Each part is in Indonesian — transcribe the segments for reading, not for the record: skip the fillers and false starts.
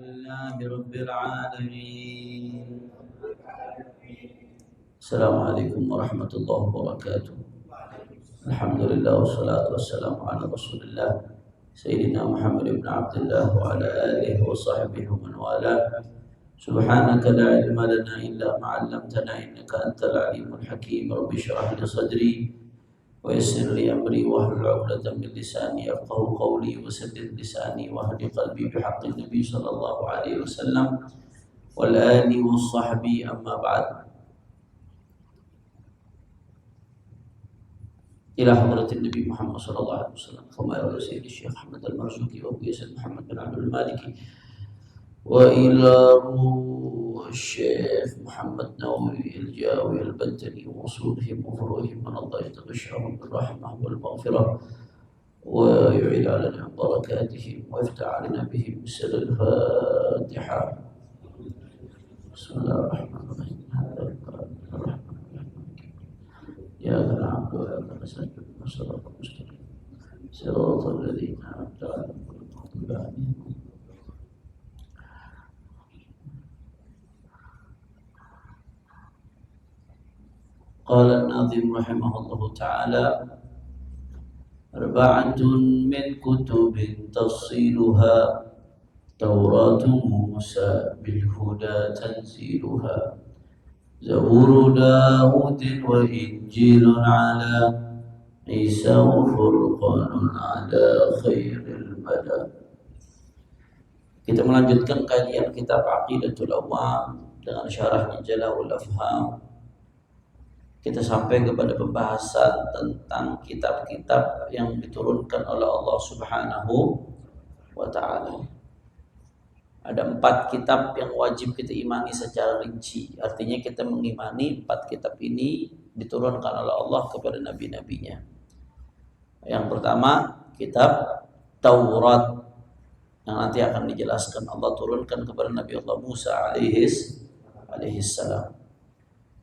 لله رب العالمين. السلام عليكم ورحمة الله وبركاته. الحمد لله والصلاة والسلام على رسول الله سيدنا محمد بن عبد الله وعلى آله وصحبه ومن والاه. سبحانك لا علم لنا إلا ما علمتنا إنك أنت العليم الحكيم. رب اشرح لي صدري ويسر لي أمري واحلل عقدة من لساني يفقهوا قولي وسدد لساني واهد قلبي بحق النبي صلى الله عليه وسلم والآل والصحب. أما بعد. إلى حضرة النبي محمد صلى الله عليه وسلم كما يرى سيد الشيخ أحمد المرزوقي وأبو ياسر محمد بن عبد المالكي وإلى روح الشيخ محمد نووي الجاوي البنتني وصولهم وفروعهم من الله يتغشهم بالرحمة والمغفرة ويعيد علينا بركاتهم ويفتح علينا بهم بسر الفاتحة. بسم الله الرحمن الرحيم. يا ذا العبد ويا ذا السجد والصراط المستقيم صراط الذين أنعمت عليهم غير المغضوب عليهم. قال الناظم رحمه الله تعالى: أربعة من كتب تفصيلها توراة موسى بالهدى تنزيلها زبور داود وإنجيل على عيسى وفرقان على خير البلى. Kita melanjutkan kajian kitab Aqidatul Awam dengan syarahnya Jala'ul Afham. Kita sampai kepada pembahasan tentang kitab-kitab yang diturunkan oleh Allah Subhanahu wa ta'ala. Ada 4 kitab yang wajib kita imani secara rinci. Artinya kita mengimani 4 kitab ini diturunkan oleh Allah kepada nabi-nabinya. Yang pertama, kitab Taurat yang nanti akan dijelaskan Allah turunkan kepada Nabi Allah Musa alaihi salam.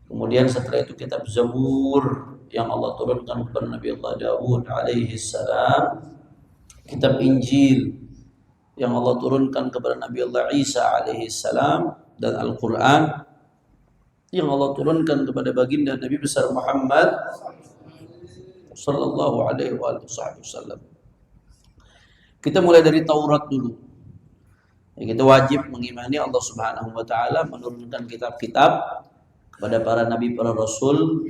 Kemudian setelah itu kitab Zabur yang Allah turunkan kepada Nabi Allah Dawud alaihi salam. Kitab Injil yang Allah turunkan kepada Nabi Allah Isa alaihi salam, dan Al-Quran yang Allah turunkan kepada baginda Nabi besar Muhammad sallallahu alaihi wasallam. Kita mulai dari Taurat dulu. Kita wajib mengimani Allah Subhanahu wa taala menurunkan kitab-kitab kepada para nabi, para rasul.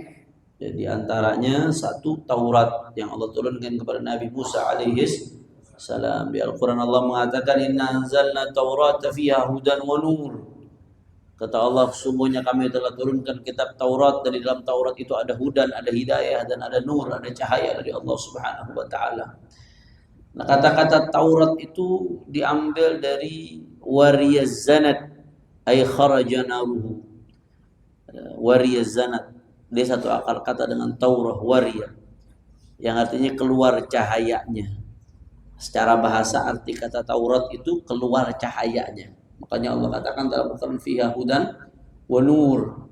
Jadi antaranya 1 Taurat yang Allah turunkan kepada Nabi Musa alaihi salam. Di Al-Quran Allah mengatakan, Inna anzalna Taurata fiha hudan wa nur. Kata Allah, sesungguhnya kami telah turunkan kitab Taurat, dan di dalam Taurat itu ada hudan, ada hidayah, dan ada nur, ada cahaya dari Allah Subhanahu wa ta'ala. Nah, kata-kata Taurat itu diambil dari wariyazanat ay kharaja naruhu. Wariyazanat, dia satu akar kata dengan Taurah, wariyah, yang artinya keluar cahayanya. Secara bahasa arti kata Taurat itu keluar cahayanya. Makanya Allah katakan dalam Al-Quran fiha hudan wa nur.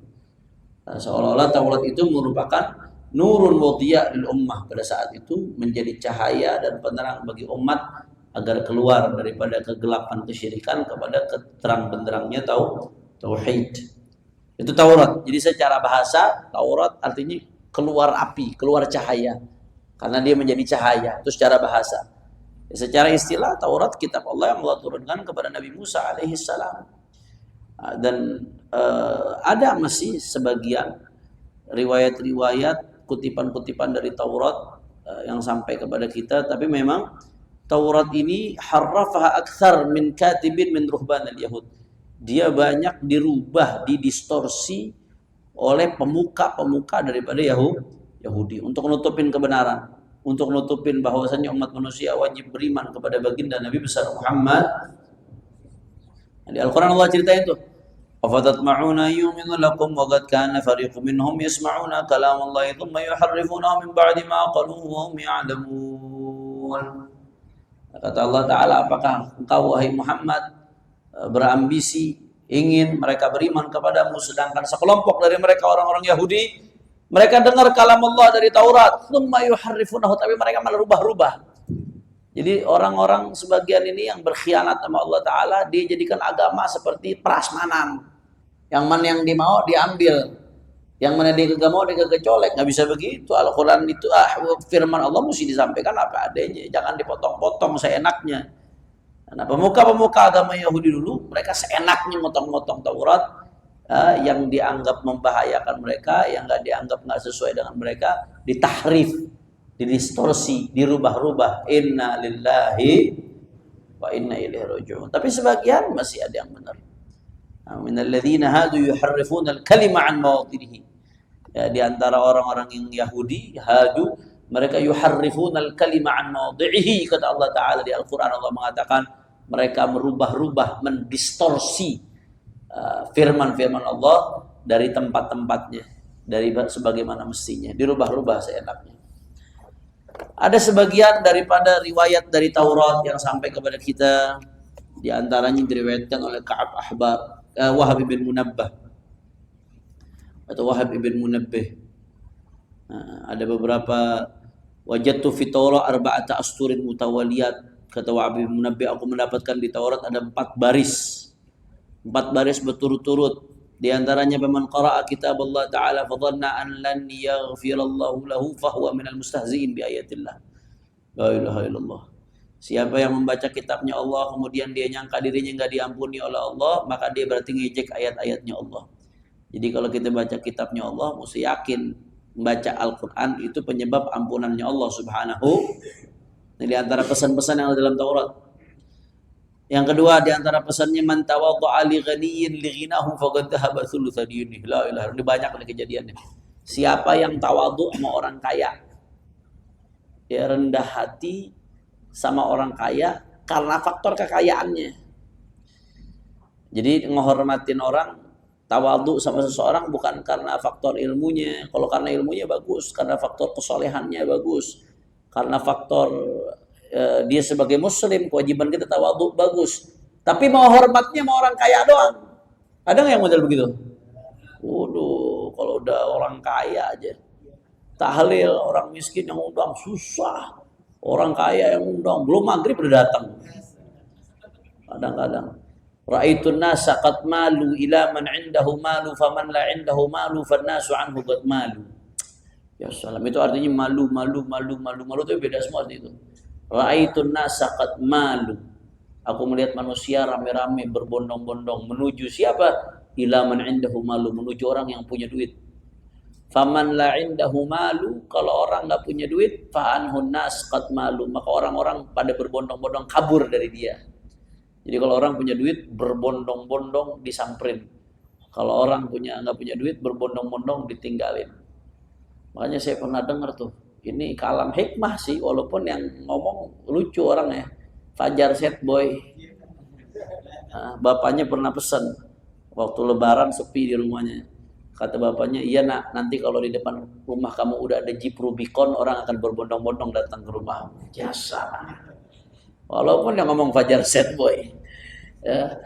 Nah, seolah-olah Taurat itu merupakan nurun wa dhiya lil ummah, pada saat itu menjadi cahaya dan penerang bagi umat agar keluar daripada kegelapan kesyirikan kepada keterang benderangnya tauhid. Itu Taurat. Jadi secara bahasa Taurat artinya keluar api, keluar cahaya, karena dia menjadi cahaya. Itu secara bahasa. Secara istilah Taurat kitab Allah yang Allah turunkan kepada Nabi Musa alaihi salam. Dan ada masih sebagian riwayat-riwayat, kutipan-kutipan dari Taurat yang sampai kepada kita, tapi memang Taurat ini harrafaha akthar min katibin min ruhban al-yahud. Dia banyak dirubah, didistorsi oleh pemuka-pemuka daripada Yahudi untuk nutupin kebenaran, untuk nutupin bahwasanya umat manusia wajib beriman kepada baginda Nabi besar Muhammad. Di Al-Quran Allah ceritain itu. Afatatma'una yu'minu lakum wa qad kana fariqun minhum yasma'una kalamallahi thumma yuharrifunahu min ba'di ma qaluhu wa hum ya'lamun. Kata Allah Ta'ala, apakah engkau wahai Muhammad berambisi ingin mereka beriman kepadamu, sedangkan sekelompok dari mereka orang-orang Yahudi, mereka dengar kalam Allah dari Taurat, thumma yuharrifunahu, tapi mereka malah rubah-rubah. Jadi orang-orang sebagian ini yang berkhianat sama Allah Ta'ala, dia jadikan agama seperti prasmanan. Yang mana yang dimau diambil, yang mana dia kagak mau dia kagak colek. Nggak bisa begitu. Al-Quran itu firman Allah mesti disampaikan apa adanya, jangan dipotong-potong seenaknya. Nah, pemuka-pemuka agama Yahudi dulu, mereka seenaknya motong-motong Taurat, yang dianggap membahayakan mereka, yang nggak dianggap nggak sesuai dengan mereka, ditahrif, didistorsi, dirubah-rubah. Inna lillahi wa inna ilaihi raji'un. Tapi sebagian masih ada yang benar. Minal ladzina hadu yuharrifuna al-kalima an mawadihi. Ya, di antara orang-orang yang Yahudi, hadu, mereka yuharrifuna al-kalima an mawadihi, kata Allah Ta'ala di Al-Quran. Allah mengatakan mereka merubah-rubah, mendistorsi firman-firman Allah dari tempat-tempatnya, dari sebagaimana mestinya, dirubah-rubah seenaknya. Ada sebagian daripada riwayat dari Taurat yang sampai kepada kita, di antaranya diriwayatkan oleh Ka'ab Ahbar, Wahab ibn Munabbah atau Wahab ibn Munabbih. Ada beberapa, wajadtu fi Taurat arba'ata asturin mutawaliyat, kata Wahab ibn Munabbih, aku mendapatkan di Taurat ada 4 baris berturut-turut. Di antaranya man qara'a kitab Allah Ta'ala fadhanna an lan yaghfirallahu lahu fahuwa minal mustahzi'in bi ayatillah. La ilaha illallah. Siapa yang membaca kitabnya Allah kemudian dia nyangka dirinya enggak diampuni oleh Allah, maka dia berarti ngejek ayat-ayatnya Allah. Jadi kalau kita baca kitabnya Allah, mesti yakin membaca Al-Quran itu penyebab ampunannya Allah Subhanahu. Ini di antara pesan-pesan yang ada dalam Taurat. Yang kedua, di antara pesannya, man tawaddu'a li ghaniyyin li ghinahu faqad dhahaba thulutsa dinihi. La ilaha illallah. Ini banyak nih kejadiannya. Siapa yang tawadhu sama orang kaya, dia rendah hati sama orang kaya karena faktor kekayaannya. Jadi menghormatin orang, tawadhu sama seseorang bukan karena faktor ilmunya. Kalau karena ilmunya bagus, karena faktor kesolehannya bagus, karena faktor dia sebagai muslim, kewajiban kita tawadhu bagus. Tapi mau hormatnya mau orang kaya doang. Ada nggak yang model begitu? Waduh, kalau udah orang kaya aja tahlil, orang miskin yang undang susah, orang kaya yang undang belum maghrib udah datang. Kadang-kadang ra'aitun nasa qad malu ila man 'indahu malu faman la 'indahu malu fannasu 'anhu qad malu. Ya salam, itu artinya malu itu beda semua itu. Ra'aitun nasa qad malu. Aku melihat manusia rame-rame berbondong-bondong menuju siapa? Ila man 'indahu malu, menuju orang yang punya duit. Faman la 'indahu malu, kalau orang enggak punya duit, fa anhun nas qad malu, maka orang-orang pada berbondong-bondong kabur dari dia. Jadi kalau orang punya duit berbondong-bondong disamperin. Kalau orang enggak punya duit berbondong-bondong ditinggalin. Makanya saya pernah dengar tuh, ini kalam hikmah sih, walaupun yang ngomong lucu orangnya, Fajar Set Boy. Bapaknya pernah pesan waktu lebaran sepi di rumahnya. Kata bapaknya, iya nak, nanti kalau di depan rumah kamu udah ada Jeep Rubicon, orang akan berbondong-bondong datang ke rumah. Jasa. Walaupun yang ngomong Fajar Set Boy. Ya.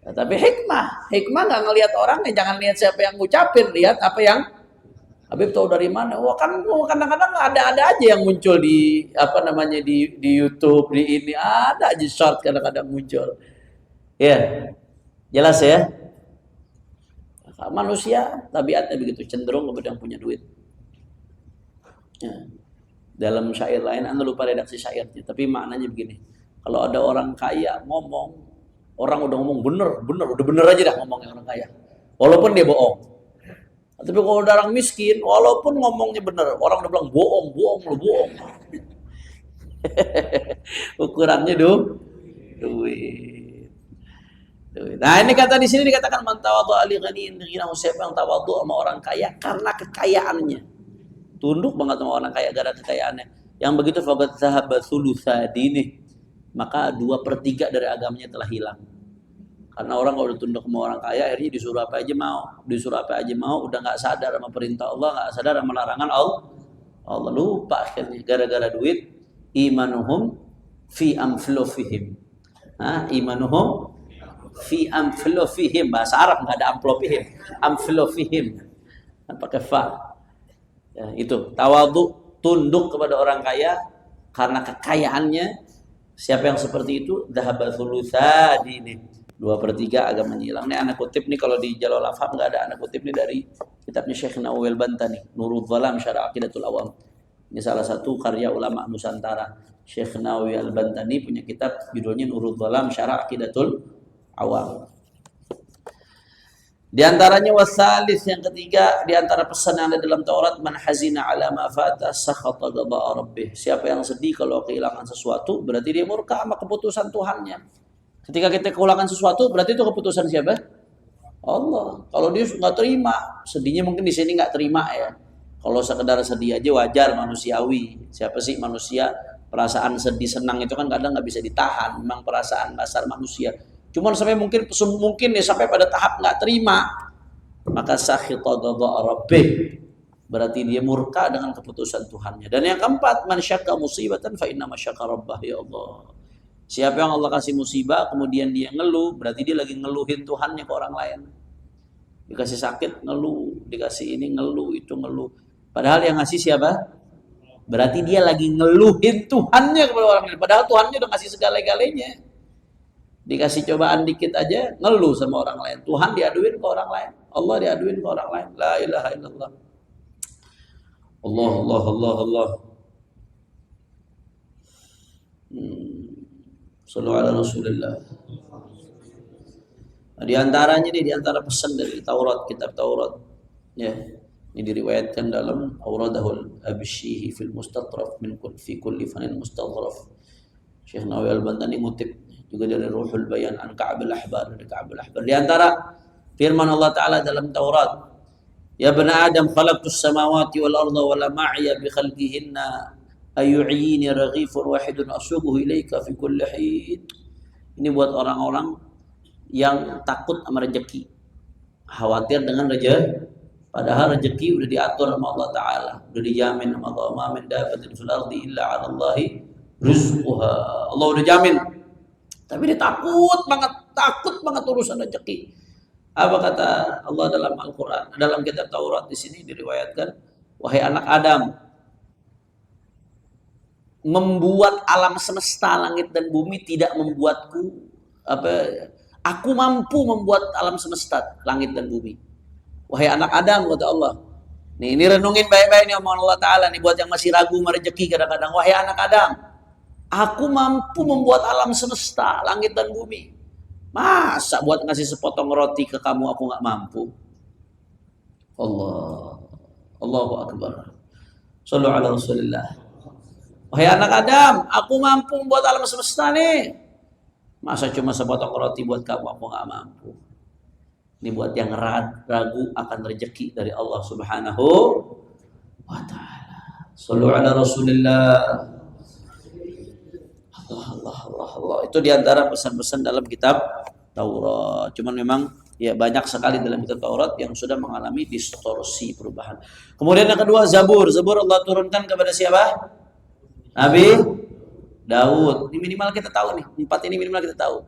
Tapi hikmah nggak ngelihat orangnya, jangan lihat siapa yang ngucapin, lihat apa yang Habib tahu dari mana? Wah kan kadang-kadang ada aja yang muncul di di YouTube, di ini ada aja short kadang-kadang muncul. Ya, jelas ya. Manusia tabiatnya begitu, cenderung kepada yang punya duit. Ya. Dalam syair lain, anda lupa redaksi syairnya, tapi maknanya begini. Kalau ada orang kaya ngomong, orang udah ngomong bener, udah bener aja dah ngomongnya orang kaya, walaupun dia bohong. Tapi kalau ada orang miskin, walaupun ngomongnya benar, orang udah bilang bohong. Ukurannya duit. Nah ini kata di sini dikatakan man tawadhu ali ghaniyin ghinahu, siapa yang tawadhu sama orang kaya karena kekayaannya. Tunduk banget sama orang kaya gara kekayaannya. Yang begitu faqad dhahaba thulutsa dinihi, maka 2/3 dari agamanya telah hilang. Karena orang kalau udah tunduk sama orang kaya, akhirnya disuruh apa aja mau, udah nggak sadar sama perintah Allah, nggak sadar sama larangan Allah, lupa akhirnya gara-gara duit. Imanuhum fi amflofihim. Imanuhum fi amflofihim, bahasa Arab nggak ada amplopihim, amflofihim, pakai fa. Ya, itu tawadhu, tunduk kepada orang kaya karena kekayaannya, Siapa yang seperti itu? Dhahaba thulutsa dini. 2/3 agamanya hilang. Ini anak kutip nih kalau di Jalal Afham nggak ada anak kutip nih dari kitabnya Syekh Nawawi Al-Bantani, Nurul Dhalam Syarah Aqidatul Awam. Ini salah satu karya ulama Nusantara. Syekh Nawawi Al-Bantani punya kitab judulnya Nurul Dhalam Syarah Aqidatul Awam. Di antaranya wasalis, yang ketiga, di antara pesan yang ada dalam Taurat, man hazina ala ma fata sakhata qada'a rabbih. Siapa yang sedih kalau kehilangan sesuatu, berarti dia murka sama keputusan Tuhannya. Ketika kita kehilangan sesuatu, berarti itu keputusan siapa? Allah. Kalau dia nggak terima, sedihnya mungkin di sini nggak terima ya. Kalau sekedar sedih aja wajar, manusiawi. Siapa sih manusia? Perasaan sedih senang itu kan kadang nggak bisa ditahan. Memang perasaan dasar manusia. Cuman sampai mungkin ya sampai pada tahap nggak terima, maka sakhita ghadha rabbih, berarti dia murka dengan keputusan Tuhannya. Dan yang keempat, man syakka musibatan fa inna masyakka rabbah. Ya Allah, siapa yang Allah kasih musibah kemudian dia ngeluh, berarti dia lagi ngeluhin Tuhannya ke orang lain. Dikasih sakit ngeluh, dikasih ini ngeluh, itu ngeluh, padahal yang ngasih siapa? Berarti dia lagi ngeluhin Tuhannya kepada orang lain, padahal Tuhannya udah ngasih segala-galanya. Dikasih cobaan dikit aja ngeluh sama orang lain. Tuhan diaduin ke orang lain, Allah diaduin ke orang lain. La ilaha illallah. Allah Allah Allah Allah. Sallallahu ala Rasulillah. Nah, di antaranya nih, di antara pesan dari Taurat, kitab Taurat ya, ini diriwayatkan dalam Auradahul Abshihi fil Mustatraf min fi kulli fanin mustadhraf. Syekh Nawawi Al-Bantani ngutip juga dari Ruhul Bayan an Ka'ab al-Ahbar, dari Ka'ab al-Ahbar. Di antara firman Allah Ta'ala dalam Taurat, ya bani Adam khalaqtus samawati wal arda wa la ma'iya bi khalqihinna ayu'yini raghifun wahidun asubuhu ilaika fi kulli hin. Ini buat orang-orang yang takut sama rezeki, khawatir dengan rezeki, padahal rezeki udah diatur sama Allah Ta'ala, udah dijamin sama Allah. Ma min dabatin fil ardi illa 'ala Allahi rizquha. Allah udah jamin. Tapi dia takut banget urusan rezeki. Apa kata Allah dalam Al-Quran, dalam kitab Taurat? Di sini diriwayatkan, wahai anak Adam, membuat alam semesta langit dan bumi tidak membuatku aku mampu membuat alam semesta langit dan bumi. Wahai anak Adam, kata Allah. Nih, ini renungin baik-baik nih omongan Allah Ta'ala nih buat yang masih ragu merejeki kadang-kadang. Wahai anak Adam, aku mampu membuat alam semesta, langit dan bumi. Masa buat ngasih sepotong roti ke kamu aku nggak mampu? Allahu Akbar. Sallu ala Rasulillah. Wahai anak Adam, aku mampu membuat alam semesta nih. Masa cuma sepotong roti buat kamu aku nggak mampu? Ini buat yang ragu akan rezeki dari Allah Subhanahu wa Ta'ala. Sallu ala Rasulillah. Allah. Itu diantara pesan-pesan dalam kitab Taurat. Cuman memang ya banyak sekali dalam kitab Taurat yang sudah mengalami distorsi perubahan. Kemudian yang kedua, Zabur. Zabur Allah turunkan kepada siapa? Nabi Daud. Ini minimal kita tahu nih. 4 ini minimal kita tahu.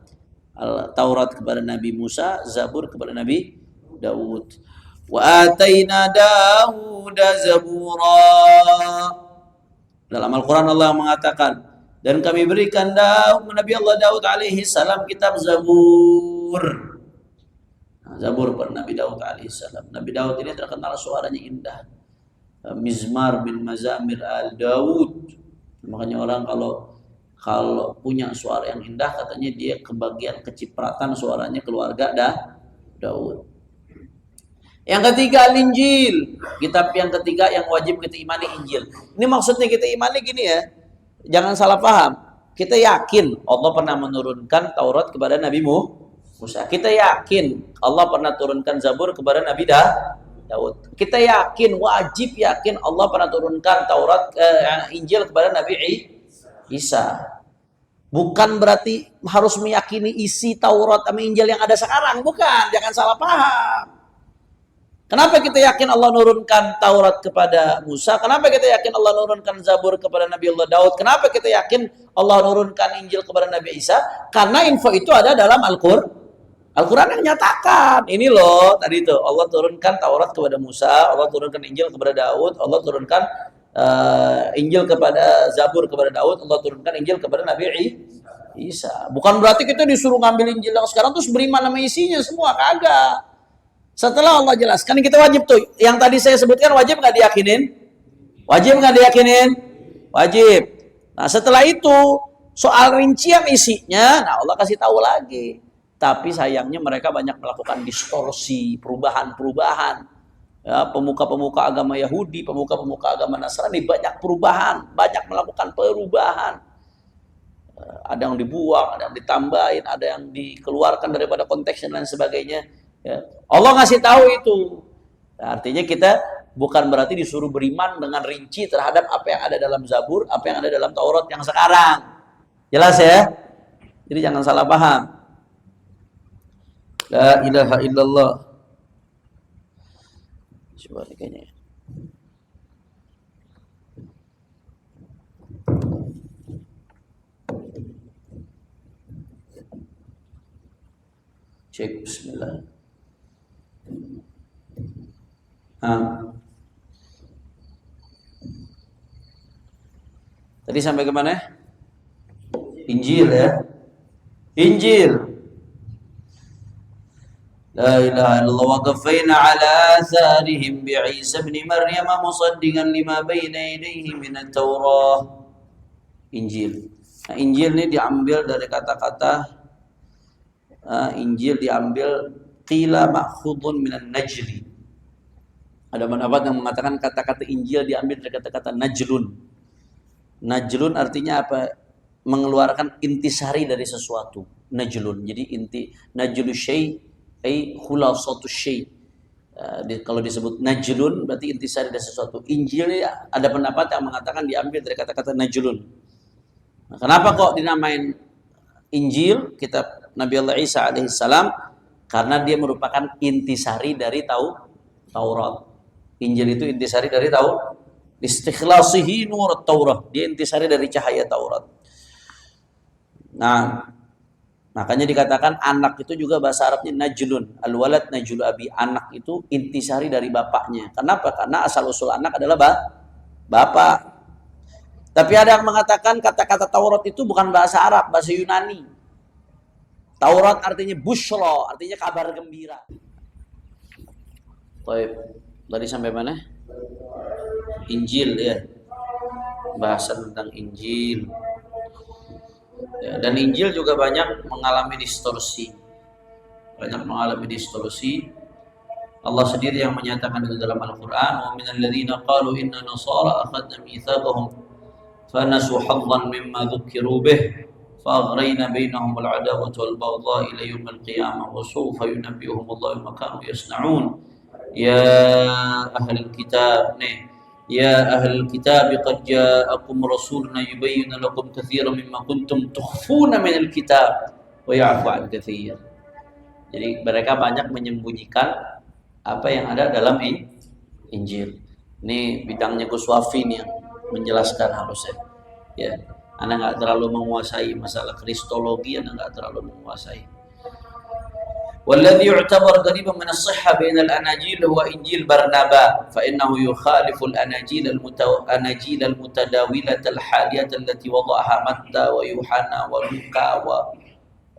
Taurat kepada Nabi Musa, Zabur kepada Nabi Daud. Wa ataina Dauda Zabura. Dalam Al-Quran Allah mengatakan, dan kami berikan Nabi Allah Daud alaihi salam kitab Zabur. Zabur pada Nabi Daud alaihi salam. Nabi Daud ini terkenal suaranya indah. Mizmar bin Mazamir al-Daud. Makanya orang kalau punya suara yang indah, katanya dia kebagian kecipratan suaranya keluarga Daud. Yang ketiga, Al-Injil. Kitab yang ketiga yang wajib kita imani, Injil. Ini maksudnya kita imani gini ya. Jangan salah paham. Kita yakin Allah pernah menurunkan Taurat kepada Nabi Musa. Kita yakin Allah pernah turunkan Zabur kepada Nabi Daud. Kita yakin, wajib yakin Allah pernah turunkan Injil kepada Nabi Isa. Bukan berarti harus meyakini isi Taurat sama Injil yang ada sekarang. Bukan, jangan salah paham. Kenapa kita yakin Allah nurunkan Taurat kepada Musa? Kenapa kita yakin Allah nurunkan Zabur kepada Nabi Allah Daud? Kenapa kita yakin Allah nurunkan Injil kepada Nabi Isa? Karena info itu ada dalam Al-Quran yang nyatakan. Ini loh, tadi itu Allah turunkan Taurat kepada Musa, Allah turunkan Injil kepada Daud, Allah turunkan Injil kepada Zabur kepada Daud, Allah turunkan Injil kepada Nabi Bisa. Bukan berarti kita disuruh ngambil Injil yang sekarang terus beriman sama isinya semua, kagak. Setelah Allah jelaskan, kita wajib tuh. Yang tadi saya sebutkan wajib nggak diyakinin? Wajib nggak diyakinin? Wajib. Nah setelah itu soal rincian isinya, nah Allah kasih tahu lagi. Tapi sayangnya mereka banyak melakukan distorsi, perubahan-perubahan. Ya, pemuka-pemuka agama Yahudi, pemuka-pemuka agama Nasrani banyak perubahan, banyak melakukan perubahan. Ada yang dibuang, ada yang ditambahin, ada yang dikeluarkan daripada konteks dan lain sebagainya. Ya. Allah ngasih tahu itu. Nah, artinya kita bukan berarti disuruh beriman dengan rinci terhadap apa yang ada dalam Zabur, apa yang ada dalam Taurat yang sekarang. Jelas ya? Jadi jangan salah paham. La ilaha illallah. Coba kayaknya. Cek bismillah. Tadi sampai ke mana? Injil ya. Injil. La ilaha illallah wa qaffayna ala atharihim bi'Isa ibn Maryam musaddiqan lima bayna yadayhi min at-Taurah. Injil. Nah, Injil ini diambil dari kata-kata Injil diambil qila ma'khudun minan najli. Ada pendapat yang mengatakan kata-kata Injil diambil dari kata-kata najlun. Najlun artinya apa? Mengeluarkan intisari dari sesuatu. Najlun. Jadi inti najlu syai' ai khulasatu syai'. Kalau disebut najlun berarti intisari dari sesuatu. Injil ya, ada pendapat yang mengatakan diambil dari kata-kata najlun. Nah, kenapa kok dinamain Injil, kitab Nabi Allah Isa alaihissalam? Karena dia merupakan intisari dari Taurat. Injil itu intisari dari Taurat. Istikhlasihi nur Taurat. Dia intisari dari cahaya Taurat. Nah, makanya dikatakan anak itu juga bahasa Arabnya najlun. Al-walad najlu abi. Anak itu intisari dari bapaknya. Kenapa? Karena asal usul anak adalah bapak. Tapi ada yang mengatakan kata-kata Taurat itu bukan bahasa Arab, bahasa Yunani. Taurat artinya bushra, artinya kabar gembira. Baik, tadi sampai mana? Injil ya. Bahasan tentang Injil. Ya, dan Injil juga banyak mengalami distorsi. Banyak mengalami distorsi. Allah sendiri yang menyatakan itu dalam Al-Quran. Wa minal ladzina qalu inna nasara akhadna mitsaqahum fanasu haddan mimma dzukiru bih فأغرينا بينهم العداوة والبغضاء إلى يوم القيامة وسوف ينبئهم الله بما كانوا يصنعون يا أهل الكتاب يا أهل الكتاب قد جاءكم رسولنا يبين لكم كثيرا مما كنتم تخفون من الكتاب ويعفو عن كثير. Jadi mereka banyak menyembunyikan apa yang ada dalam Injil. Ini bidangnya Gus Wafi nih yang menjelaskan harusnya. Ya. Anda nggak terlalu menguasai masalah kristologi, Anda nggak terlalu menguasai. Walladhi yu'tabar qariban min as-sihha bain al-anajil huwa Injil Barnaba, fa innahu yukhalifu al-anajil al-mutadawilah al-haliyah allati wada'aha Matta wa Yuhanna wa Luka wa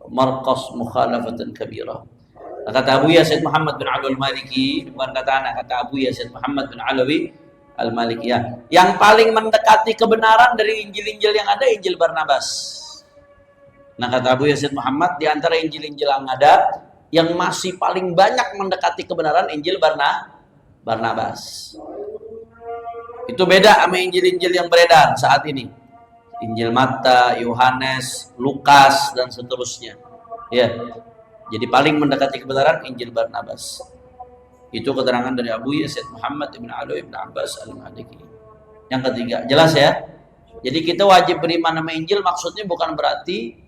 Marqas mukhalafatan kabirah. Kata Abu Yazid Muhammad bin Alawi al-Maliki, bukan kata anak, kata Abu Yazid Muhammad bin Alawi Al-Maliki ya. Yang paling mendekati kebenaran dari Injil-Injil yang ada Injil Barnabas. Nah kata Abu Yazid Muhammad, di antara Injil-Injil yang ada, yang masih paling banyak mendekati kebenaran Injil Barnabas. Itu beda sama Injil-Injil yang beredar saat ini. Injil Matta, Yohanes, Lukas dan seterusnya. Ya. Jadi paling mendekati kebenaran Injil Barnabas. Itu keterangan dari Abu Yazid Muhammad ibn Ali ibn Abbas al-Maliki. Yang ketiga, jelas ya? Jadi kita wajib beriman sama Injil, maksudnya bukan berarti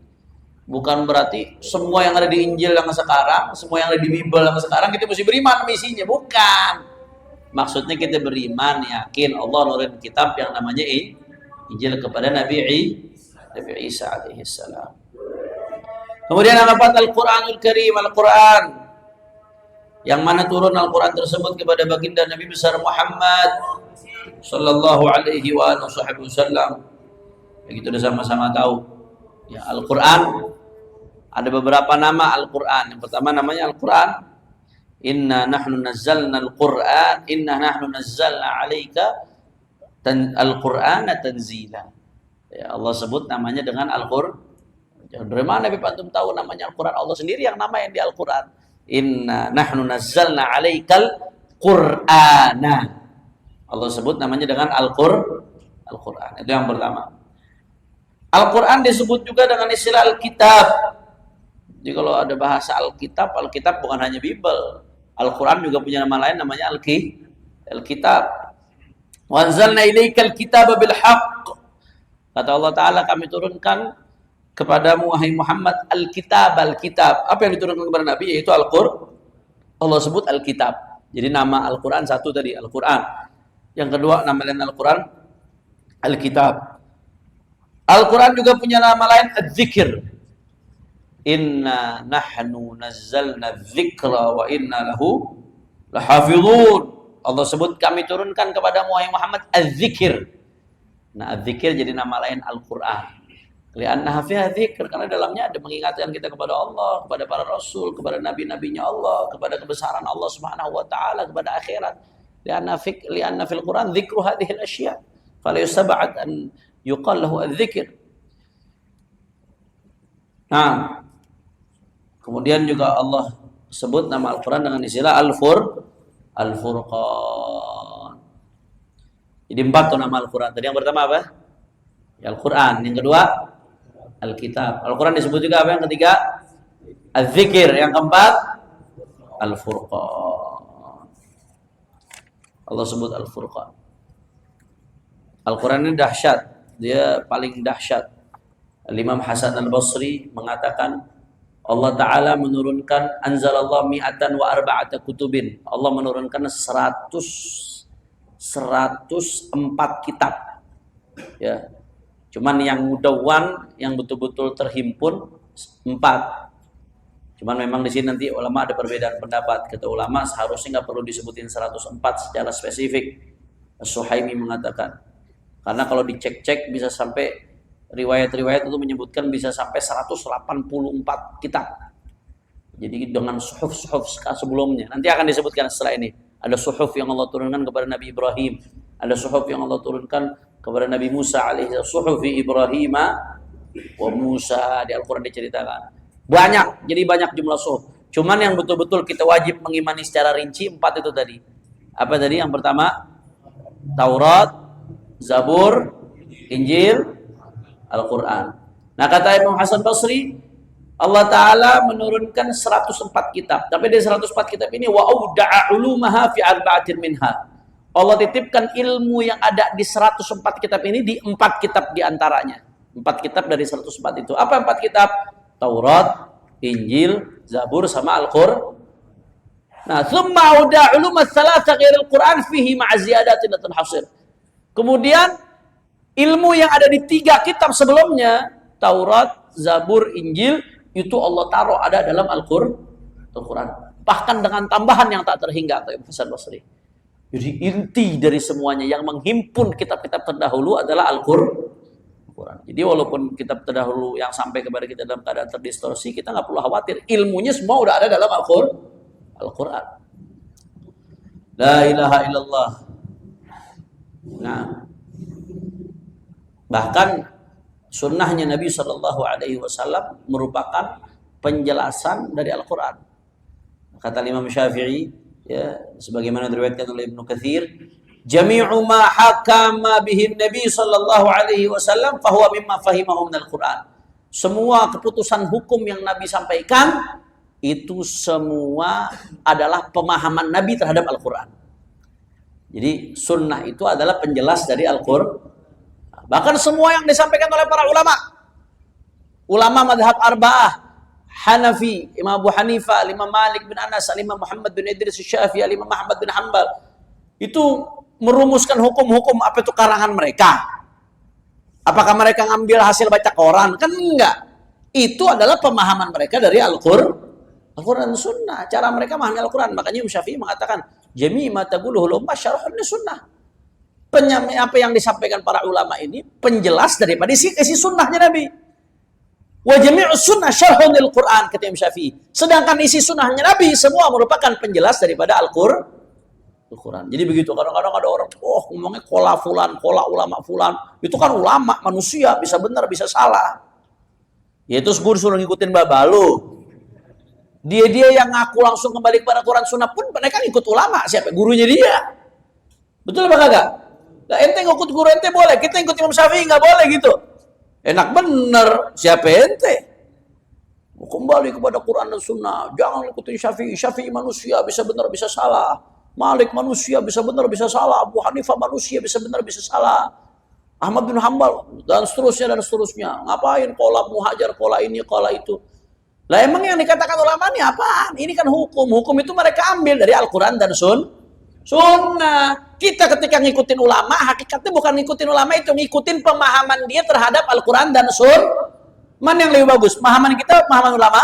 semua yang ada di Injil yang sekarang, semua yang ada di Bible yang sekarang kita mesti beriman sama isinya, bukan. Maksudnya kita beriman, yakin Allah nurin kitab yang namanya Injil kepada Nabi Isa alaihi salam. Kemudian apa Al-Qur'anul Karim, Al-Qur'an yang mana turun Al-Quran tersebut kepada baginda Nabi besar Muhammad sallallahu alaihi wasallam. Begitu udah sama-sama tahu. Ya, Al-Quran ada beberapa nama Al-Quran. Yang pertama namanya Al-Quran. Inna nahnu nazzalna Al-Quran, inna nahnu nazzalna 'alaika Al-Qur'ana tanzila. Ya, Allah sebut namanya dengan Al-Qur'an. Dari mana Nabi Antum tahu namanya Al-Quran? Allah sendiri yang nama yang di Al-Quran. Inna nahnu nazzalna 'alaikal Qur'ana. Allah sebut namanya dengan Al-Quran. Itu yang pertama. Al-Quran disebut juga dengan istilah Al-Kitab. Jadi kalau ada bahasa Alkitab, Alkitab bukan hanya Bible. Al-Quran juga punya nama lain namanya Alkitab. Wa anzalna ilaikal kitaba bil haqq. Kata Allah Ta'ala, kami turunkan kepadamu wahai Muhammad Alkitab. Apa yang diturunkan kepada Nabi? Yaitu Al-Quran. Allah sebut Alkitab. Jadi nama Al-Quran satu tadi, Al-Quran. Yang kedua nama lain Al-Quran, Alkitab. Al-Quran juga punya nama lain Adz-Dzikr. Inna nahnu nazzalna dzikra wa inna lahu lahafizun. Allah sebut kami turunkan kepada Wahai Muhammad Az-Zikir. Nah, Az-Zikir jadi nama lain Al-Quran. Lianna fiha dzikr, karena dalamnya ada mengingatkan kita kepada Allah, kepada para rasul, kepada nabi-nabinya Allah, kepada kebesaran Allah Subhanahu wa taala, kepada akhirat. Lianna fil Quran dzikru hadhil asya. Fala yusab'at an yuqal lahu Az-Zikir. Nah, kemudian juga Allah sebut nama Al-Quran dengan istilah Al-Furqan. Jadi 4 tuh nama Al-Quran. Tadi yang pertama apa? Ya, Al-Quran. Yang kedua Al-Kitab. Al-Quran disebut juga apa? Yang ketiga Az-Zikir. Yang keempat Al-Furqan. Allah sebut Al-Furqan. Al-Quran ini dahsyat. Dia paling dahsyat. Imam Hasan Al-Basri mengatakan Allah Ta'ala menurunkan anzalallah mi'atan wa arba'ata kutubin. Allah menurunkan 104 kitab. Ya. Cuman yang mudawwan, yang betul-betul terhimpun 4. Cuman memang di sini nanti ulama ada perbedaan pendapat. Kata ulama seharusnya nggak perlu disebutin 104 secara spesifik. As-Suhaimi mengatakan. Karena kalau dicek-cek bisa sampai riwayat-riwayat itu menyebutkan bisa sampai 184 kitab. Jadi dengan suhuf-suhuf sebelumnya. Nanti akan disebutkan setelah ini. Ada suhuf yang Allah turunkan kepada Nabi Ibrahim. Ada suhuf yang Allah turunkan kepada Nabi Musa alaihi suhufi Ibrahim wa Musa. Di Al-Quran diceritakan. Banyak. Jadi banyak jumlah suhuf. Cuman yang betul-betul kita wajib mengimani secara rinci 4 itu tadi. Apa tadi? Yang pertama Taurat, Zabur, Injil, Al-Quran. Nah, kata Imam Hasan Basri, Allah Ta'ala menurunkan 104 kitab. Tapi dari 104 kitab ini, wa'auda'a ulumaha fi arba'atin minha. Allah titipkan ilmu yang ada di 104 kitab ini di 4 kitab diantaranya. 4 kitab dari 104 itu. Apa 4 kitab? Taurat, Injil, Zabur, sama Al-Quran. Nah, thumma auda'a ulumah thalatha ghairil Quran fihi ma'aziyadatin dan hasir. Kemudian ilmu yang ada di 3 kitab sebelumnya, Taurat, Zabur, Injil, itu Allah taruh ada dalam Al-Quran. Bahkan dengan tambahan yang tak terhingga, kata Imam Hasan Basri. Jadi inti dari semuanya yang menghimpun kitab-kitab terdahulu adalah Al-Quran. Jadi walaupun kitab terdahulu yang sampai kepada kita dalam keadaan terdistorsi, kita nggak perlu khawatir. Ilmunya semua udah ada dalam Al-Quran. La ilaha illallah. Nah, bahkan sunnahnya Nabi Shallallahu Alaihi Wasallam merupakan penjelasan dari Al-Quran. Kata Imam Syafi'i, ya, sebagaimana diriwayatkan oleh Ibnu Katsir, jami'u ma hakama bihi Nabi Shallallahu Alaihi Wasallam fahuwa mimma fahimahu min Al-Quran. Semua keputusan hukum yang Nabi sampaikan itu semua adalah pemahaman Nabi terhadap Al-Quran. Jadi sunnah itu adalah penjelas dari Al-Quran. Bahkan semua yang disampaikan oleh para ulama madhab arba'ah, Hanafi, Imam Abu Hanifah, Imam Malik bin Anas, Imam Muhammad bin Idris Syafi'i, Imam Ahmad bin Hanbal, itu merumuskan hukum-hukum apa itu karangan mereka. Apakah mereka ngambil hasil baca koran? Kan enggak. Itu adalah pemahaman mereka dari Al-Quran dan Sunnah. Cara mereka memahami Al-Quran. Makanya Imam Syafi'i mengatakan, jami' ma taquluhu ulama syarhun sunnah. Apa yang disampaikan para ulama ini penjelas daripada isi sunnahnya Nabi. Wa jami'us sunnah syarhun lil Qur'an, kata Imam Syafi'i. Sedangkan isi sunnahnya Nabi semua merupakan penjelas daripada Al-Quran. Jadi begitu, kadang-kadang ada orang, ngomongnya kola fulan, kola ulama fulan. Itu kan ulama, manusia, bisa benar, bisa salah. Ya itu suruh ngikutin babalu. Dia yang ngaku langsung kembali kepada Quran Sunnah pun mereka ikut ulama. Siapa? Gurunya dia. Betul apa kagak? Nah, ente ngikut guru ente boleh, kita ikut Imam Syafi'i nggak boleh gitu. Enak bener, siapa ente? Kembali kepada Quran dan Sunnah, jangan ikutin Syafi'i. Syafi'i manusia, bisa benar, bisa salah. Malik manusia, bisa benar, bisa salah. Abu Hanifah manusia, bisa benar, bisa salah. Ahmad bin Hanbal, dan seterusnya. Ngapain? Kola muhajar, kola ini, kola itu. Lah emang yang dikatakan ulama ini apaan? Ini kan hukum. Hukum itu mereka ambil dari Al-Quran dan Sunnah. Kita ketika ngikutin ulama, hakikatnya bukan ngikutin ulama itu, ngikutin pemahaman dia terhadap Al-Quran dan Sunnah. Mana yang lebih bagus? Pemahaman kita, pemahaman ulama?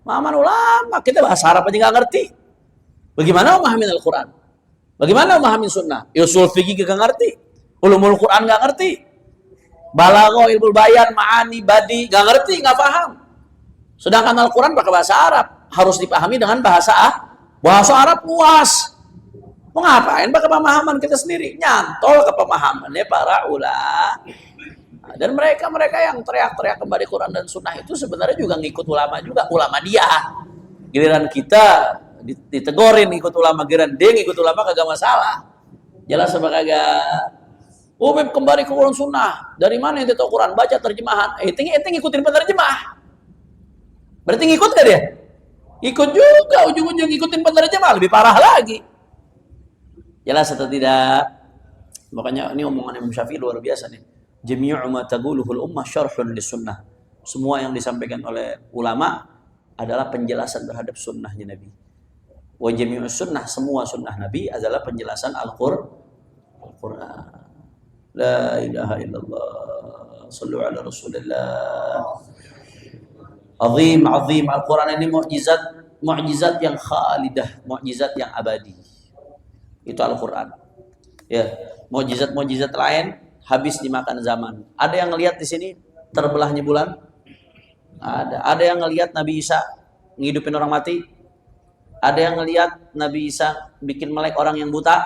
Pemahaman ulama. Kita bahasa Arab aja nggak ngerti. Bagaimana memahami Al-Quran? Bagaimana memahami Sunnah? Usul fikih nggak ngerti. Ulumul Quran nggak ngerti. Balaghah, ilmu bayan, ma'ani, badi nggak ngerti, nggak paham. Sedangkan Al-Quran pakai bahasa Arab, harus dipahami dengan bahasa Arab luas. Mau ngapain pakai pemahaman kita sendiri? Nyantol ke pemahamannya para ulama. Dan mereka yang teriak-teriak kembali Quran dan Sunnah itu sebenarnya juga ngikut ulama juga. Ulama dia. Giliran kita ditegorin ikut ulama, giliran dia ngikut ulama kagak masalah. Jelas apa kagak? Beb kembali ke Quran Sunnah. Dari mana yang tahu Quran? Baca terjemahan. Ente ngikutin penerjemah. Berarti ngikut gak dia? Ikut juga, ujung-ujung ngikutin penerjemah, lebih parah lagi. Jelas atau tidak? Makanya ini omongan Imam Syafi'i luar biasa nih. Jami'u ma taquluhul ummah syarhun lis-sunnah. Semua yang disampaikan oleh ulama adalah penjelasan terhadap sunnahnya Nabi. Wa jami'us sunnah, semua sunnah Nabi adalah penjelasan Al-Quran. La ilaha illallah. Sallu ala Rasulillah. Azim Al-Quran ini mukjizat yang khalidah, mukjizat yang abadi. Itu Al-Quran. Ya, mukjizat lain habis dimakan zaman. Ada yang ngelihat di sini terbelahnya bulan? Ada yang ngelihat Nabi Isa ngidupin orang mati? Ada yang ngelihat Nabi Isa bikin melek orang yang buta?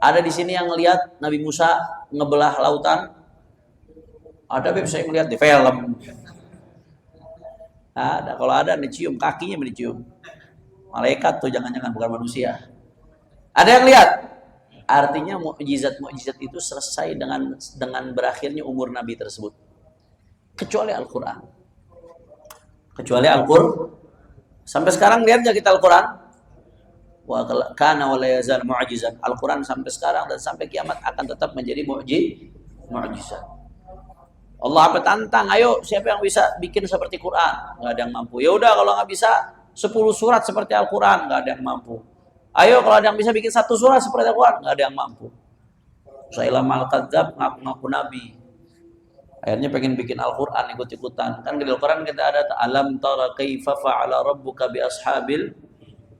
Ada di sini yang ngelihat Nabi Musa ngebelah lautan? Ada saya ngelihat di film. Ada, kalau ada dicium kakinya dicium. Malaikat tuh jangan-jangan bukan manusia. Ada yang lihat? Artinya mukjizat itu selesai dengan berakhirnya umur Nabi tersebut. Kecuali Al-Quran. Sampai sekarang lihat nggak kita Al-Quran? Wa kana wa la yazal mu'jizan. Al-Quran sampai sekarang dan sampai kiamat akan tetap menjadi mukjizat. Allah apa tantang, ayo siapa yang bisa bikin seperti Quran? Nggak ada yang mampu. Ya udah kalau nggak bisa 10 surat seperti Al-Quran, nggak ada yang mampu. Ayo kalau ada yang bisa bikin 1 surat seperti Al-Quran, nggak ada yang mampu. Musailamah al-Kadzdzab ngaku-ngaku Nabi. Akhirnya pengen bikin Al-Quran ikut-ikutan. Kan di Al-Quran kita ada alam tara kaifa fa'ala rabbuka bi ashabil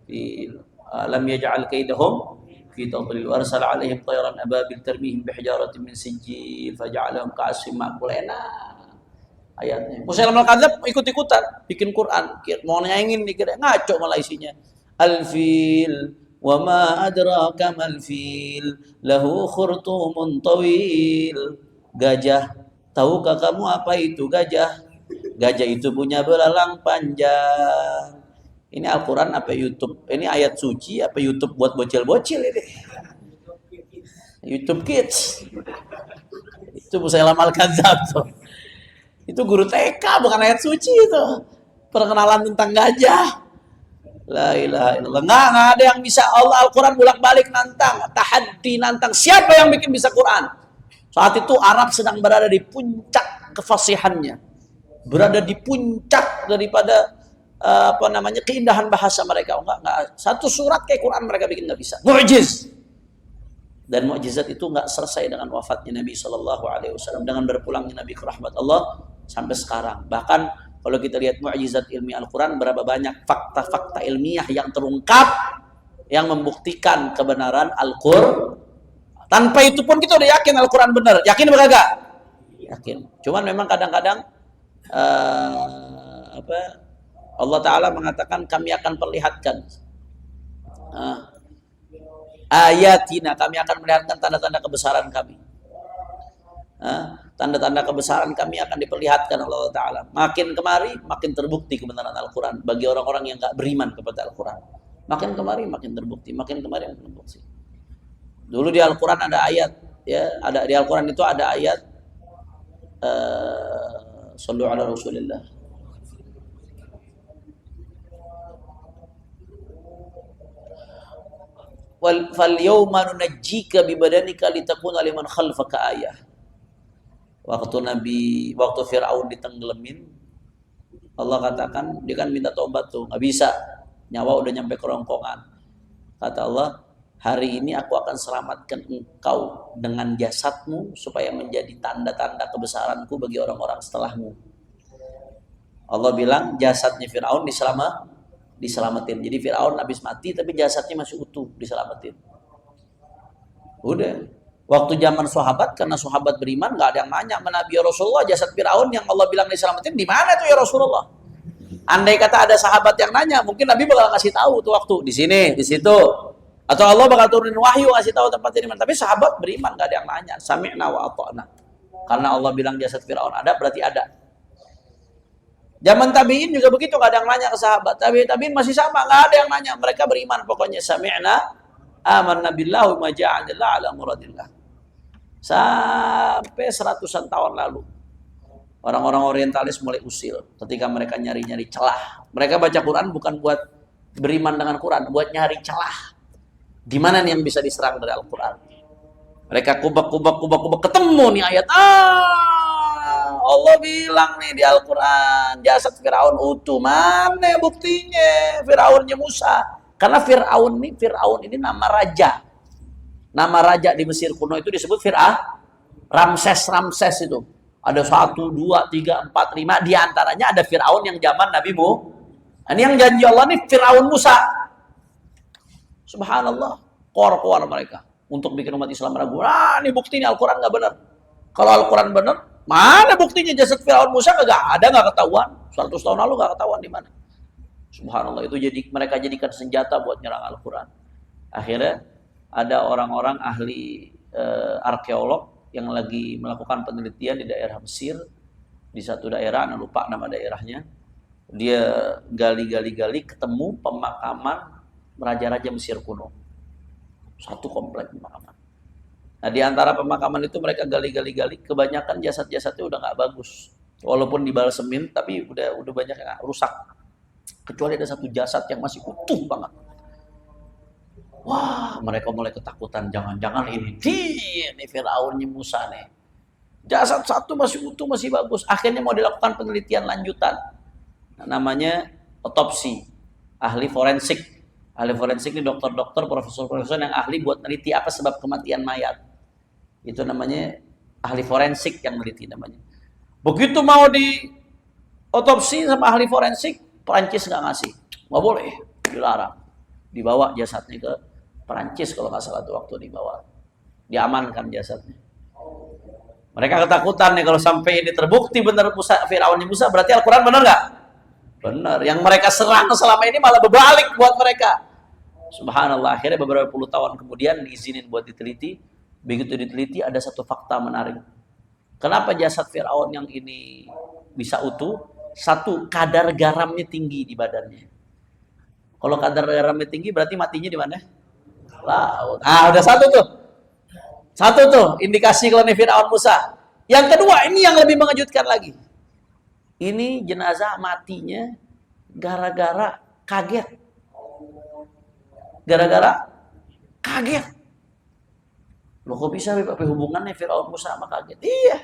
fil alam yaj'al kaidahum fi tadlil wa arsala 'alaihim tayran ababil tarmihim bi hijaratin min sijil faj'alahum ka'asfin ma'kul. Ayatnya. Musailamah al-Kadzdzab ikut-ikutan bikin Quran. Mau nyaingin dikira ngaco malah isinya. Al-fil wa ma adraka mal fil lahu khurtumun tawil. Gajah, tahukah kamu apa itu gajah? Gajah itu punya belalang panjang. Ini Al-Quran apa YouTube? Ini ayat suci apa YouTube buat bocil-bocil ini? YouTube Kids. Itu Musailamah al-Kadzdzab tuh. Itu guru TK bukan ayat suci itu. Perkenalan tentang gajah. La ilaha illallah. Nggak ada yang bisa. Allah Al-Quran bolak-balik nantang, tahaddi nantang. Siapa yang bikin bisa Quran? Saat itu Arab sedang berada di puncak kefasihannya. Berada di puncak daripada keindahan bahasa mereka. Enggak. 1 surat kayak Quran mereka bikin nggak bisa. Mu'jiz. Dan mukjizat itu nggak selesai dengan wafatnya Nabi SAW, dengan berpulangnya Nabi ke rahmat Allah sampai sekarang. Bahkan kalau kita lihat mukjizat ilmiah Al-Quran, berapa banyak fakta-fakta ilmiah yang terungkap yang membuktikan kebenaran Al-Quran. Tanpa itu pun kita udah yakin Al-Quran benar. Yakin apa kagak? Yakin. Cuman memang kadang-kadang apa Allah Ta'ala mengatakan kami akan perlihatkan ayatina, kami akan melihatkan tanda-tanda kebesaran kami. Tanda-tanda kebesaran kami akan diperlihatkan oleh Allah Ta'ala. Makin kemari makin terbukti kebenaran Al-Quran bagi orang-orang yang gak beriman kepada Al-Quran. Makin kemari makin terbukti, makin kemari makin terbukti. Dulu di Al-Quran ada ayat, ya, ada di Al-Quran itu ada ayat sallu ala Rasulillah. Fal yawma nunajjika bi badanika litakuna liman khalfaka ayah. Waktu Fir'aun ditenggelamin, Allah katakan, dia kan minta tobat tuh, nggak bisa, nyawa udah nyampe kerongkongan. Kata Allah, hari ini aku akan selamatkan engkau dengan jasadmu supaya menjadi tanda-tanda kebesaranku bagi orang-orang setelahmu. Allah bilang jasadnya Fir'aun diselamatin. Jadi Fir'aun habis mati tapi jasadnya masih utuh, diselamatin. Udah. Waktu zaman sahabat, karena sahabat beriman, nggak ada yang nanya sama Nabi ya Rasulullah, jasad Fir'aun yang Allah bilang diselamatin di mana tuh ya Rasulullah? Andai kata ada sahabat yang nanya, mungkin Nabi bakal kasih tahu tuh waktu di sini, di situ, atau Allah bakal turunin wahyu kasih tahu tempat ini. Tapi sahabat beriman, nggak ada yang nanya. Sami'na wa ata'na. Karena Allah bilang jasad Fir'aun ada, berarti ada. Zaman tabi'in juga begitu, nggak ada yang nanya ke sahabat. Tabi'in masih sama, nggak ada yang nanya. Mereka beriman pokoknya. Sami'na amanna billahi ma ja'alillah ala muradillah. Sampai seratusan tahun lalu orang-orang orientalis mulai usil ketika mereka nyari-nyari celah. Mereka baca Quran bukan buat beriman dengan Quran, buat nyari celah di mana nih yang bisa diserang dari Al-Quran. Mereka kubak ketemu nih ayat, Allah bilang nih di Al-Quran jasad Fir'aun utuh, mana buktinya? Fir'aunnya Musa. Karena Fir'aun ini nama raja. Nama raja di Mesir kuno itu disebut Ramses itu. Ada 1, 2, 3, 4, 5. Di antaranya ada Fir'aun yang zaman Nabi Musa. Ini yang janji Allah nih Fir'aun Musa. Subhanallah. Kor mereka. Untuk bikin umat Islam ragu. Ini buktinya Al-Quran gak benar. Kalau Al-Quran benar, mana buktinya jasad Fir'aun Musa? Gak ada, gak ketahuan. 100 tahun lalu gak ketahuan di mana. Subhanallah. Itu mereka jadikan senjata buat nyerang Al-Quran. Akhirnya ada orang-orang ahli arkeolog yang lagi melakukan penelitian di daerah Mesir, di satu daerah, lupa nama daerahnya. Dia gali ketemu pemakaman raja-raja Mesir kuno. Satu komplek pemakaman. Nah, di antara pemakaman itu mereka gali, kebanyakan jasad-jasadnya udah nggak bagus. Walaupun dibalsemin, tapi udah banyak yang rusak. Kecuali ada satu jasad yang masih utuh banget. Wah, mereka mulai ketakutan, jangan-jangan ini Fir'aunnya Musa nih. Jasad satu masih utuh, masih bagus. Akhirnya mau dilakukan penelitian lanjutan. Namanya otopsi. Ahli forensik. Ahli forensik ini dokter-dokter, profesor-profesor yang ahli buat neliti apa sebab kematian mayat. Itu namanya ahli forensik yang neliti namanya. Begitu mau di otopsi sama ahli forensik, Perancis nggak ngasih. Nggak boleh, dilarang. Dibawa jasadnya ke Perancis kalau nggak salah tuh waktu dibawa. Diamankan jasadnya. Mereka ketakutan nih kalau sampai ini terbukti benar Fir'aunnya Musa, berarti Al-Quran benar nggak? Benar. Yang mereka serang selama ini malah berbalik buat mereka. Subhanallah, akhirnya beberapa puluh tahun kemudian diizinin buat diteliti. Begitu diteliti ada satu fakta menarik. Kenapa jasad Fir'aun yang ini bisa utuh? Satu, kadar garamnya tinggi di badannya. Kalau kadar garamnya tinggi berarti matinya di mana? Laut. Udah satu tuh indikasi kalau ini Fir'aun Musa. Yang kedua, ini yang lebih mengejutkan lagi. Ini jenazah matinya gara-gara kaget. Loh kok bisa apa hubungannya Fir'aun Musa sama kaget? Iya.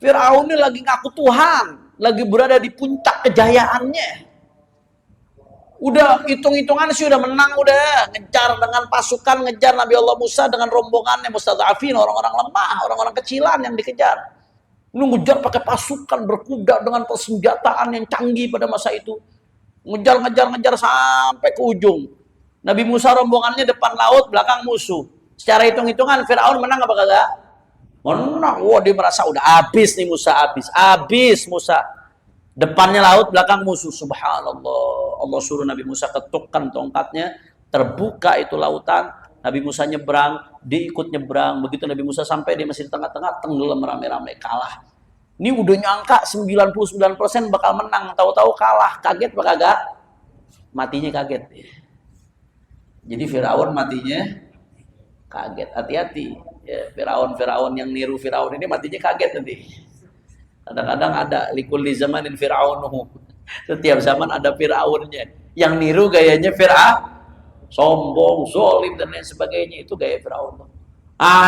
Fir'aun ini lagi ngaku Tuhan, lagi berada di puncak kejayaannya. Udah hitung-hitungan sih udah menang, udah ngejar dengan pasukan, ngejar Nabi Allah Musa dengan rombongannya mustadhafin, orang-orang lemah, orang-orang kecilan yang dikejar. Ngejar pakai pasukan berkuda dengan persenjataan yang canggih pada masa itu. Ngejar sampai ke ujung. Nabi Musa rombongannya depan laut, belakang musuh. Secara hitung-hitungan Fir'aun menang apa kagak? Menang, wah dia merasa udah habis nih Musa, habis Musa. Depannya laut, belakang musuh. Subhanallah. Allah suruh Nabi Musa ketukkan tongkatnya, terbuka itu lautan. Nabi Musa nyebrang, dia ikut nyebrang. Begitu Nabi Musa sampai, dia masih di tengah-tengah, tenggelam rame-rame, kalah. Ini udah nyangka 99% bakal menang, tahu-tahu kalah. Kaget apa kagak? Matinya kaget. Jadi Firaun matinya kaget. Hati-hati. Ya, Firaun yang niru Firaun ini matinya kaget nanti. Kadang-kadang ada likulli zamanin fir'aunuhu. Setiap zaman ada Firaunnya. Yang niru gayanya Fir'aun, sombong, zolim dan lain sebagainya, itu gaya Firaun.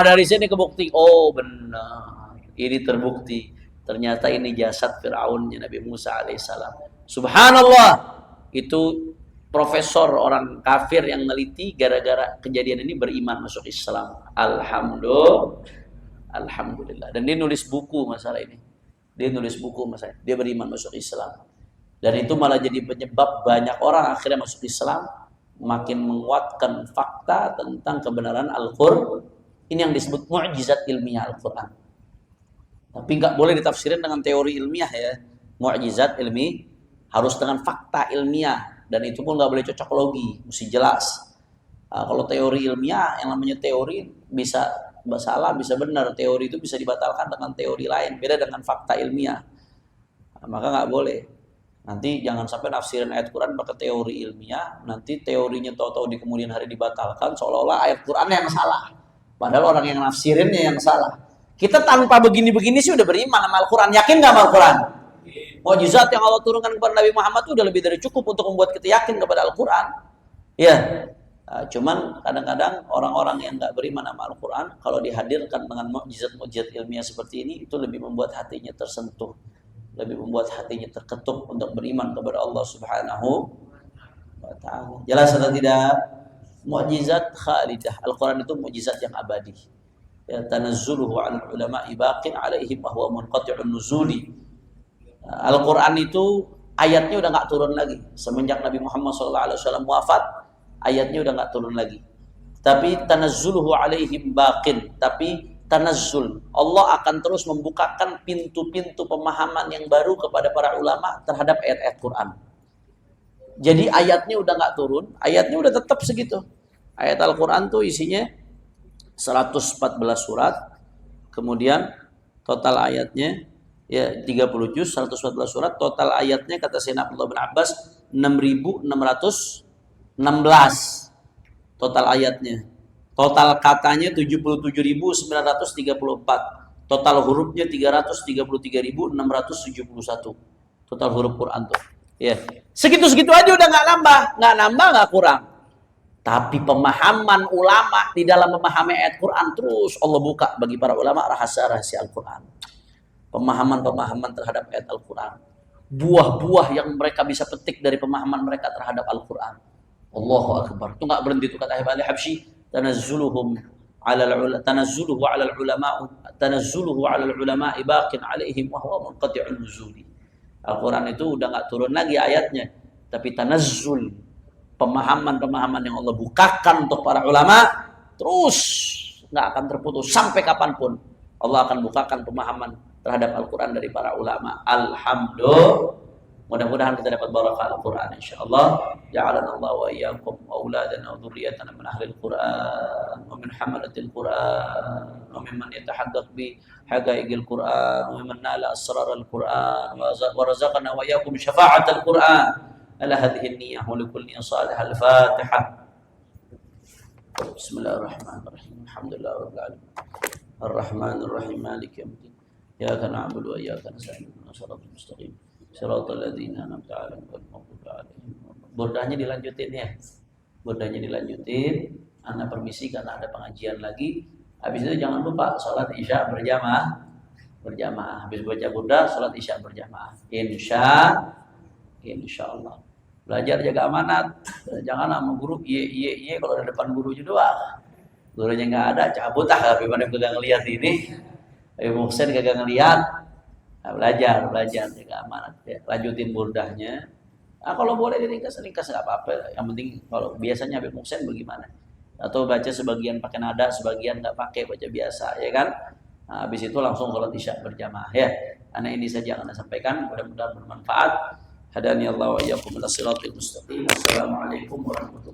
Dari sini kebukti, oh benar. Ini terbukti. Ternyata ini jasad Firaunnya Nabi Musa alaihissalam. Subhanallah. Itu profesor orang kafir yang neliti, gara-gara kejadian ini beriman masuk Islam. Alhamdulillah. Dan dia nulis buku masalah ini. Dia beriman masuk Islam. Dan itu malah jadi penyebab banyak orang akhirnya masuk Islam, makin menguatkan fakta tentang kebenaran Al-Qur'an. Ini yang disebut mu'jizat ilmiah Al-Qur'an. Tapi nggak boleh ditafsirin dengan teori ilmiah ya. Mu'jizat ilmi harus dengan fakta ilmiah, dan itu pun nggak boleh cocok logi, mesti jelas. Kalau teori ilmiah, yang namanya teori bisa salah, bisa benar. Teori itu bisa dibatalkan dengan teori lain, beda dengan fakta ilmiah. Maka nggak boleh. Nanti jangan sampai nafsirin ayat Quran pakai teori ilmiah, nanti teorinya tahu-tahu di kemudian hari dibatalkan, seolah-olah ayat Quran yang salah. Padahal orang yang nafsirinnya yang salah. Kita tanpa begini-begini sih udah beriman sama Al-Quran. Yakin nggak sama Al-Quran? Mukjizat yang Allah turunkan kepada Nabi Muhammad itu udah lebih dari cukup untuk membuat kita yakin kepada Al-Quran. Ya. Cuman kadang-kadang orang-orang yang nggak beriman sama Al-Quran, kalau dihadirkan dengan mukjizat-mukjizat ilmiah seperti ini, itu lebih membuat hatinya tersentuh, lebih membuat hatinya terketuk untuk beriman kepada Allah Subhanahu wa Ta'ala. Jelas atau tidak? Mukjizat khalidah. Al-Quran itu mukjizat yang abadi. Ya, tanazzuluhu 'alal ulama'i baqin 'alaihim wa huwa munqati'un nuzuli. Al-Quran itu ayatnya udah nggak turun lagi semenjak Nabi Muhammad SAW wafat. Ayatnya udah nggak turun lagi. Tapi tanazzuluhu 'alaihim baqin. Tapi tanazzul, Allah akan terus membukakan pintu-pintu pemahaman yang baru kepada para ulama terhadap ayat-ayat Quran. Jadi ayatnya udah nggak turun, ayatnya udah tetap segitu. Ayat Al-Quran tuh isinya 114 surat, kemudian total ayatnya ya 30 juz, 114 surat, total ayatnya kata Sayyidina Abdullah bin Abbas 6.616 total ayatnya. Total katanya 77.934. Total hurufnya 333.671. Total huruf Quran tuh. Ya. Segitu-segitu aja udah nggak nambah, nggak kurang. Tapi pemahaman ulama di dalam memahami ayat Quran terus Allah buka bagi para ulama rahasia-rahasia Al-Quran. Pemahaman-pemahaman terhadap ayat Al-Quran. Buah-buah yang mereka bisa petik dari pemahaman mereka terhadap Al-Quran. Allahu Akbar. Itu nggak berhenti tuh kata Habib Ali Habsyi. Tanazzuluhu 'alal ulama'i baqin 'alaihim wa huwa munqati'un nuzuli. Al-Quran itu udah nggak turun lagi ayatnya, tapi tanazzul, pemahaman-pemahaman yang Allah bukakan untuk para ulama terus nggak akan terputus sampai kapanpun. Allah akan bukakan pemahaman terhadap Al-Quran dari para ulama. Alhamdulillah. Mudah-mudahan kita dapat barakah Al-Quran insyaallah. Ja'alana Allah wa iyyakum wa auladana wa dzurriyyatana min ahlil Quran wa min hamalatil Quran wa mimman yatahaddath bi haqaiqil Quran wa mimman nala asraral Quran wa razaqana wa iyyakum syafa'atal Quran. Ala hadhihi niyyah wa likulli salih. Al-Fatihah. Bismillahirrahmanirrahim. Alhamdulillahirabbil alamin. Ar-Rahmanir Rahim. Maliki yaumiddin. Iyyaka na'budu wa iyyaka nasta'in. Shiratal mustaqim. Shiratal ladzina an'amta 'alaihim ghairil maghdubi 'alaihim. Burdahnya dilanjutin ya. Burdahnya dilanjutin. Ana permisi karena ada pengajian lagi. Habis itu jangan lupa salat Isya berjamaah. Habis baca burdah salat Isya berjamaah. Insyaallah. Belajar jaga amanat. Jangan sama guru iya kalau ada depan gurunya doang. Gurunya nggak ada, cabut tapi mana kagak ngelihat ini. Ibu Muhsin kagak ngelihat. Nah, belajar jaga amanat. Ya, lanjutin burdahnya. Kalau boleh diringkas nggak apa-apa. Yang penting kalau biasanya Habib Muhsin bagaimana? Atau baca sebagian pakai nada, sebagian nggak pakai, baca biasa, ya kan? Nah, habis itu langsung sholat isya berjamaah ya. Karena ini saja yang Anda sampaikan, mudah-mudahan bermanfaat. Hadani Allah wa iyyakum ila siratal mustaqim. Assalamualaikum warahmatullahi wabarakatuh.